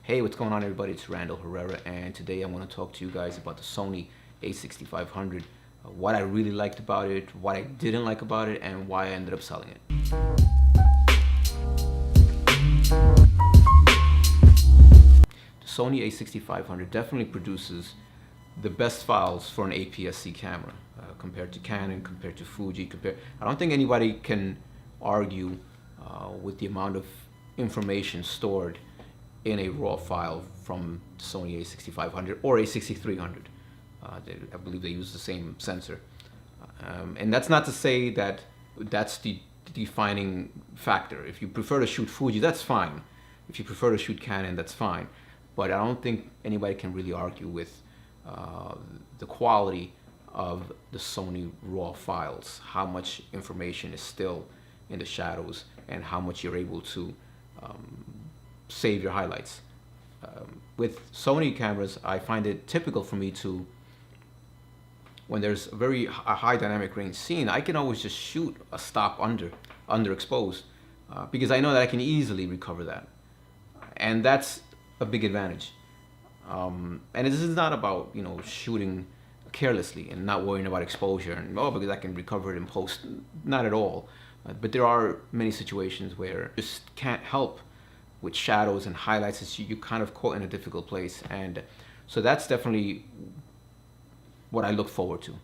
Hey, what's going on, everybody? It's Randall Herrera, and today I want to talk to you guys about the Sony A6500, what I really liked about it, what I didn't like about it, and why I ended up selling it. The Sony A6500 definitely produces the best files for an APS-C camera compared to Canon, compared to Fuji. I don't think anybody can argue with the amount of information stored in a raw file from the Sony A6500 or A6300. I believe they use the same sensor. And that's not to say that that's the defining factor. If you prefer to shoot Fuji, that's fine. If you prefer to shoot Canon, that's fine. But I don't think anybody can really argue with the quality of the Sony raw files, how much information is still in the shadows, and how much you're able to save your highlights. With Sony cameras, I find it typical for me to, when there's a high dynamic range scene, I can always just shoot a stop underexposed because I know that I can easily recover that. And that's a big advantage. And this is not about, shooting carelessly and not worrying about exposure and, because I can recover it in post. Not at all. But there are many situations where you just can't help with shadows and highlights. It's you kind of caught in a difficult place. And so that's definitely what I look forward to,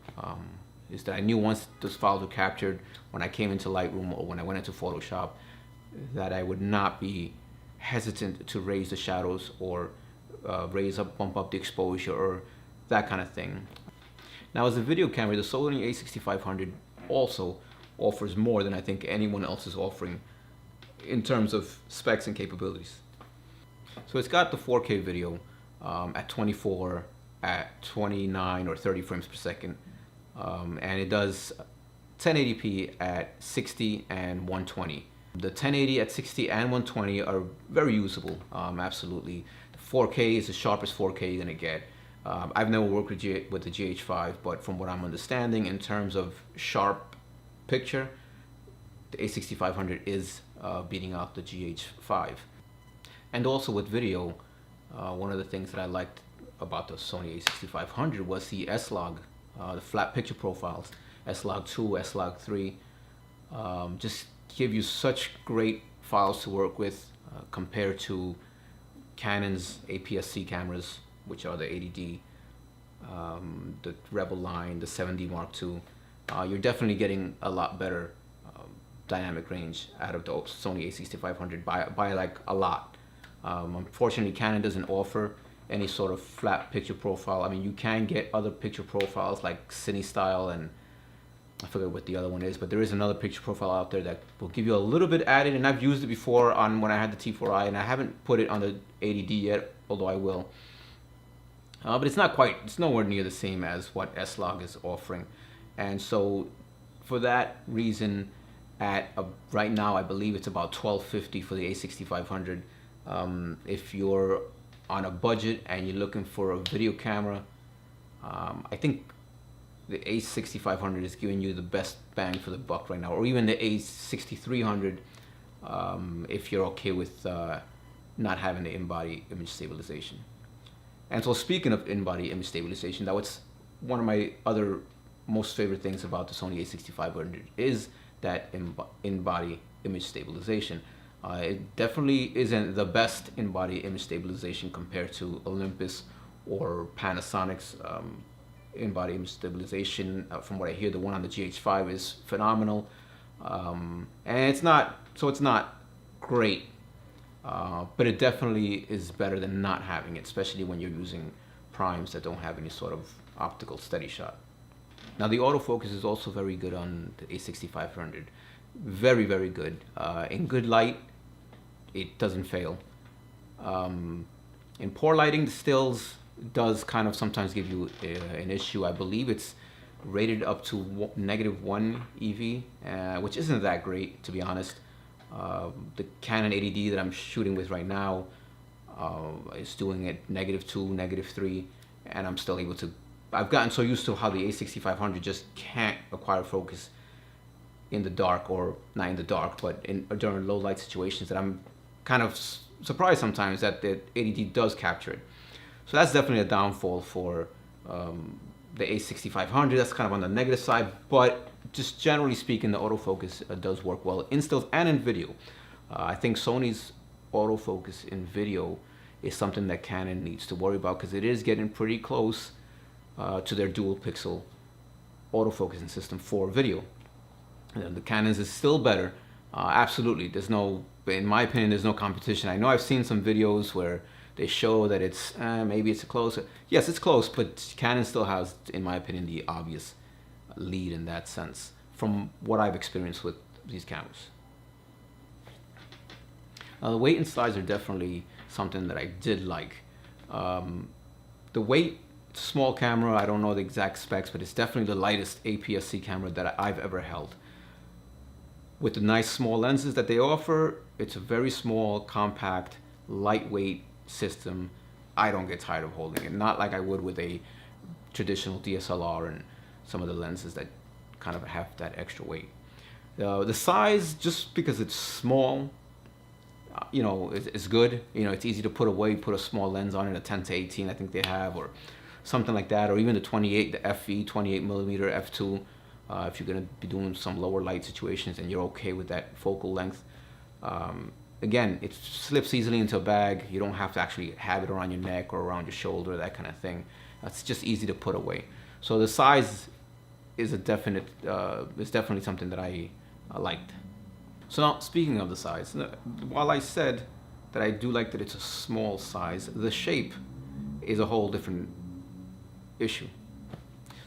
is that I knew once those files were captured, when I came into Lightroom or when I went into Photoshop, that I would not be hesitant to raise the shadows or bump up the exposure or that kind of thing. Now, as a video camera, the Sony A6500 also offers more than I think anyone else is offering in terms of specs and capabilities. So it's got the 4K video at 24, at 29 or 30 frames per second, and it does 1080p at 60 and 120. The 1080 at 60 and 120 are very usable, absolutely. The 4K is the sharpest 4K you're gonna get. I've never worked with the GH5, but from what I'm understanding, in terms of sharp picture, the A6500 is beating out the GH5. And also with video, one of the things that I liked about the Sony A6500 was the S-Log, the flat picture profiles, S-Log 2, S-Log 3, just give you such great files to work with compared to Canon's APS-C cameras, which are the 80D, the Rebel line, the 7D Mark II. You're definitely getting a lot better dynamic range out of the Sony A6500 by like a lot. Unfortunately, Canon doesn't offer any sort of flat picture profile. I mean, you can get other picture profiles like Cine Style, and I forget what the other one is, but there is another picture profile out there that will give you a little bit added, and I've used it before on when I had the T4i, and I haven't put it on the 80D yet, although I will. But it's nowhere near the same as what S-Log is offering. And so for that reason, right now, I believe it's about $1250 for the A6500. If you're on a budget and you're looking for a video camera, I think the A6500 is giving you the best bang for the buck right now, or even the A6300 if you're okay with not having the in-body image stabilization. And so speaking of in-body image stabilization, that was one of my other most favorite things about the Sony A6500 is that in-body image stabilization. It definitely isn't the best in-body image stabilization compared to Olympus or Panasonic's in-body image stabilization. From what I hear, the one on the GH5 is phenomenal, and it's not great, but it definitely is better than not having it, especially when you're using primes that don't have any sort of optical steady shot. Now, the autofocus is also very good on the A6500. Very, very good. In good light, it doesn't fail. In poor lighting, the stills does kind of sometimes give you an issue. I believe it's rated up to -1 EV, which isn't that great, to be honest. The Canon 80D that I'm shooting with right now is doing it -2, -3, and I'm still able to. I've gotten so used to how the A6500 just can't acquire focus in the dark, or not in the dark, but during low light situations, that I'm kind of surprised sometimes that the ADD does capture it. So that's definitely a downfall for the A6500. That's kind of on the negative side, but just generally speaking, the autofocus does work well in stills and in video. I think Sony's autofocus in video is something that Canon needs to worry about, because it is getting pretty close to their dual pixel autofocusing system for video. And the Canon's is still better. Absolutely, there's no, in my opinion, there's no competition. I know I've seen some videos where they show that it's maybe it's close. Yes, it's close, but Canon still has, in my opinion, the obvious lead in that sense from what I've experienced with these cameras. The weight and size are definitely something that I did like. The weight, it's a small camera. I don't know the exact specs, but it's definitely the lightest APS-C camera that I've ever held. With the nice small lenses that they offer, it's a very small, compact, lightweight system. I don't get tired of holding it. Not like I would with a traditional DSLR and some of the lenses that kind of have that extra weight. The size, just because it's small, you know, it's good. You know, it's easy to put away, put a small lens on it, a 10-18 I think they have, or something like that, or even the 28, the FE 28mm f2. If you're going to be doing some lower light situations and you're okay with that focal length. Again, it slips easily into a bag. You don't have to actually have it around your neck or around your shoulder, that kind of thing. It's just easy to put away. So the size is a definite, is definitely something that I liked. So now, speaking of the size, while I said that I do like that it's a small size, the shape is a whole different issue.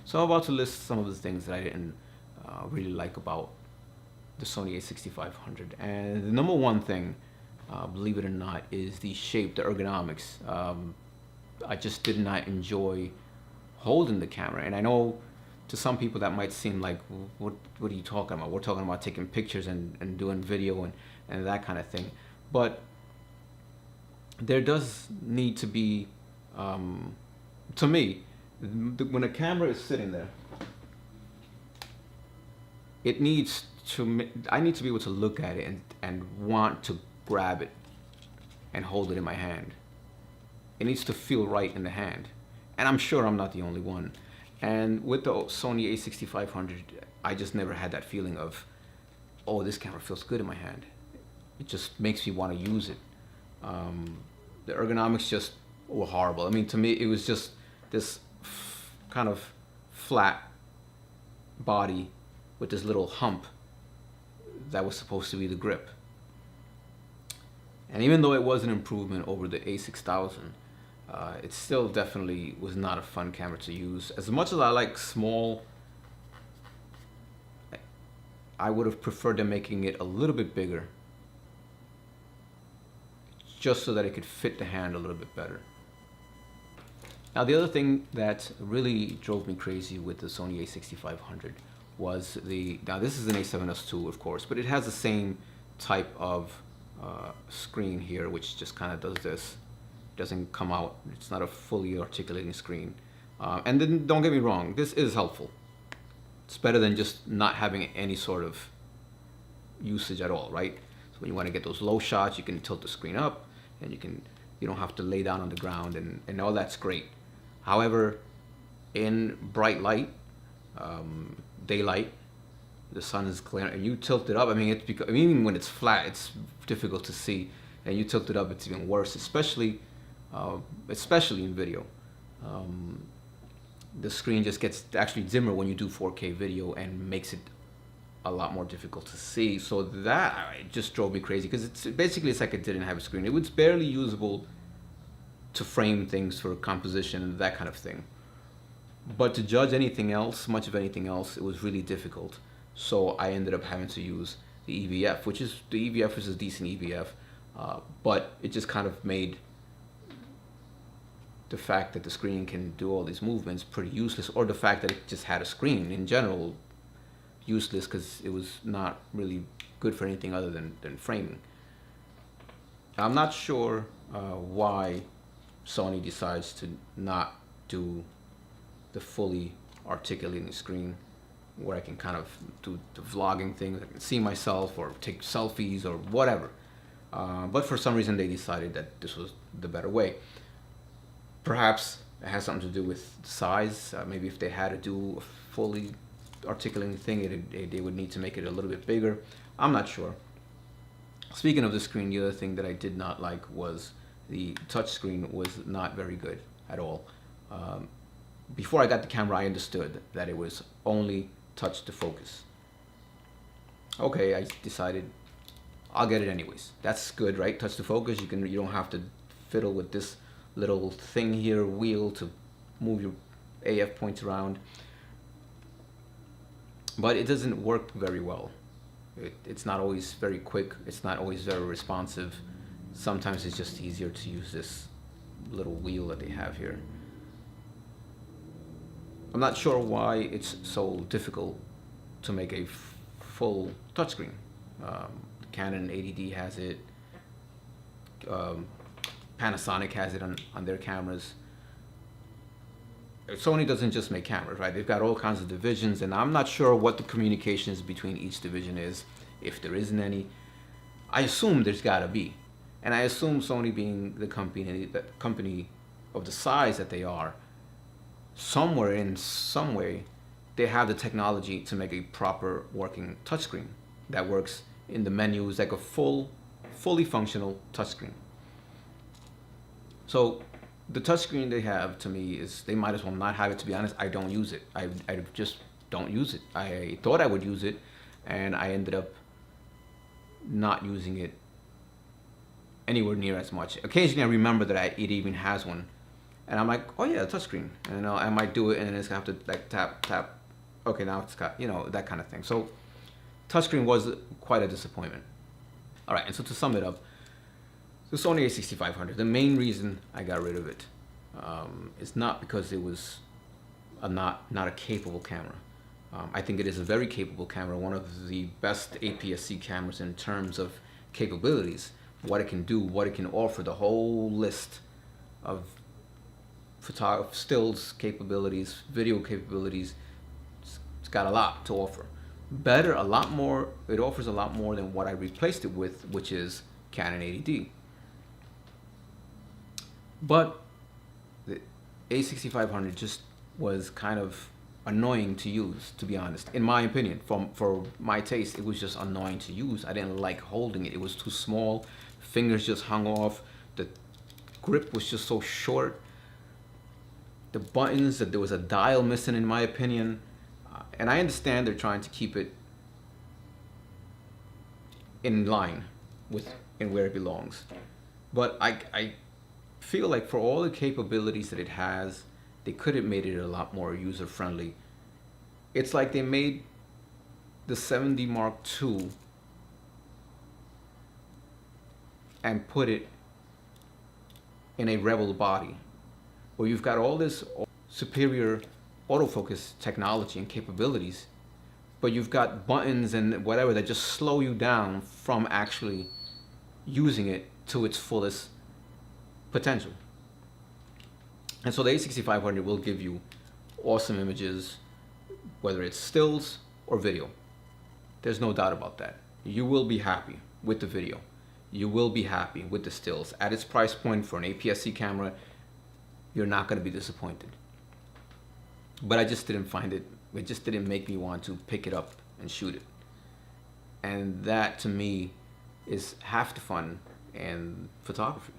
So I'm about to list some of the things that I didn't really like about the Sony A6500. And the number one thing, believe it or not, is the shape, the ergonomics. I just did not enjoy holding the camera. And I know to some people that might seem like, what are you talking about? We're talking about taking pictures and doing video and that kind of thing. But there does need to be, to me, when a camera is sitting there, it needs to, I need to be able to look at it and want to grab it and hold it in my hand. It needs to feel right in the hand. And I'm sure I'm not the only one. And with the Sony A6500, I just never had that feeling of, oh, this camera feels good in my hand. It just makes me want to use it. The ergonomics just were horrible. I mean, to me, it was just this kind of flat body with this little hump that was supposed to be the grip. And even though it was an improvement over the A6000, it still definitely was not a fun camera to use. As much as I like small, I would have preferred them making it a little bit bigger, just so that it could fit the hand a little bit better. Now, the other thing that really drove me crazy with the Sony A6500 was now this is an A7S II, of course, but it has the same type of screen here, which just kind of does this. Doesn't come out, it's not a fully articulating screen. And then don't get me wrong, this is helpful. It's better than just not having any sort of usage at all, right? So when you want to get those low shots, you can tilt the screen up, and you don't have to lay down on the ground, and all that's great. However, in bright light, daylight, the sun is glaring, and you tilt it up. I mean, it's because, I mean, even when it's flat, it's difficult to see, and you tilt it up, it's even worse, especially in video. The screen just gets actually dimmer when you do 4K video and makes it a lot more difficult to see. So that it just drove me crazy, because it's like it didn't have a screen. It was barely usable to frame things for composition and that kind of thing. But to judge anything else, much of anything else, it was really difficult. So I ended up having to use the EVF, which is a decent EVF, but it just kind of made the fact that the screen can do all these movements pretty useless, or the fact that it just had a screen in general useless, because it was not really good for anything other than framing. I'm not sure why Sony decides to not do the fully articulating screen, where I can kind of do the vlogging thing, I can see myself or take selfies or whatever. But for some reason they decided that this was the better way. Perhaps it has something to do with size. Maybe if they had to do a fully articulating thing, they would need to make it a little bit bigger. I'm not sure. Speaking of the screen, the other thing that I did not like was the touch screen was not very good at all. Before I got the camera, I understood that it was only touch to focus. Okay, I decided I'll get it anyways. That's good, right? Touch to focus. You don't have to fiddle with this little thing here, wheel, to move your AF points around. But it doesn't work very well. It's not always very quick. It's not always very responsive. Sometimes it's just easier to use this little wheel that they have here. I'm not sure why it's so difficult to make a full touchscreen. Canon 80D has it. Panasonic has it on their cameras. Sony doesn't just make cameras, right? They've got all kinds of divisions, and I'm not sure what the communications between each division is, if there isn't any. I assume there's got to be. And I assume Sony, being the company of the size that they are, somewhere in some way, they have the technology to make a proper working touchscreen that works in the menus like a fully functional touchscreen. So the touchscreen they have, to me, is they might as well not have it. To be honest, I don't use it. I just don't use it. I thought I would use it, and I ended up not using it anywhere near as much. Occasionally I remember that it even has one, and I'm like, oh yeah, touchscreen, and I might do it, and then it's gonna have to like tap. Okay, now it's got, that kind of thing. So touchscreen was quite a disappointment. All right, and so to sum it up, the Sony A6500, the main reason I got rid of it is not because it was not a capable camera. I think it is a very capable camera, one of the best APS-C cameras in terms of capabilities, what it can do, what it can offer, the whole list of stills capabilities, video capabilities. It's got a lot to offer. Better, a lot more, it offers a lot more than what I replaced it with, which is Canon 80D. But the A6500 just was kind of annoying to use, to be honest, in my opinion. For my taste, it was just annoying to use. I didn't like holding it. It was too small. Fingers just hung off. The grip was just so short. The buttons, that there was a dial missing, in my opinion. And I understand they're trying to keep it in line with and where it belongs. But I feel like for all the capabilities that it has, they could have made it a lot more user-friendly. It's like they made the 70 Mark II and put it in a Rebel body, where you've got all this superior autofocus technology and capabilities, but you've got buttons and whatever that just slow you down from actually using it to its fullest potential. And so the A6500 will give you awesome images, whether it's stills or video. There's no doubt about that. You will be happy with the video. You will be happy with the stills. At its price point for an APS-C camera, you're not going to be disappointed. But I just didn't find it, it just didn't make me want to pick it up and shoot it. And that, to me, is half the fun in photography,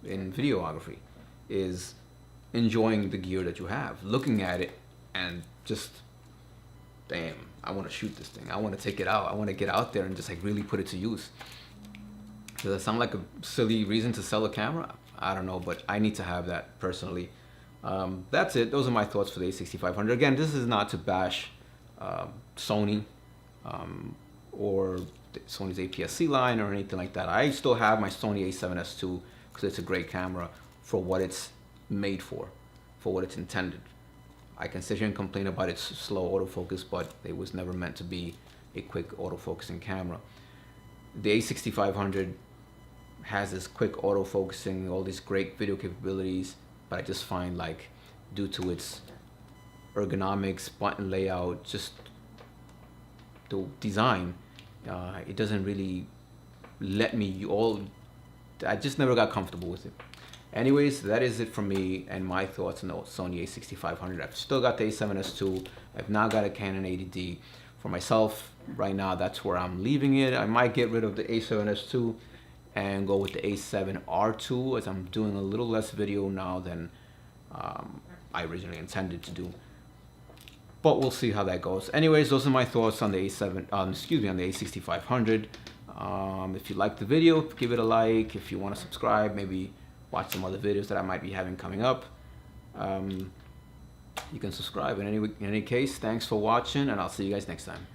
in videography, is enjoying the gear that you have, looking at it and just, damn, I want to shoot this thing. I want to take it out. I want to get out there and just like really put it to use. Does that sound like a silly reason to sell a camera? I don't know, but I need to have that personally. That's it. Those are my thoughts for the A6500. Again, this is not to bash Sony or Sony's APS-C line or anything like that. I still have my Sony A7S II because it's a great camera for what it's made for what it's intended. I can sit here and complain about its slow autofocus, but it was never meant to be a quick autofocusing camera. The A6500 has this quick autofocusing, all these great video capabilities, but I just find, like, due to its ergonomics, button layout, just the design, it doesn't really let me I just never got comfortable with it. Anyways, that is it from me and my thoughts on the Sony A6500. I've still got the A7S II. I've now got a Canon 80D. For myself, right now, that's where I'm leaving it. I might get rid of the A7S II and go with the A7R II, as I'm doing a little less video now than I originally intended to do. But we'll see how that goes. Anyways, those are my thoughts on the on the A6500. If you liked the video, give it a like. If you want to subscribe, maybe watch some other videos that I might be having coming up. You can subscribe. In any case, thanks for watching, and I'll see you guys next time.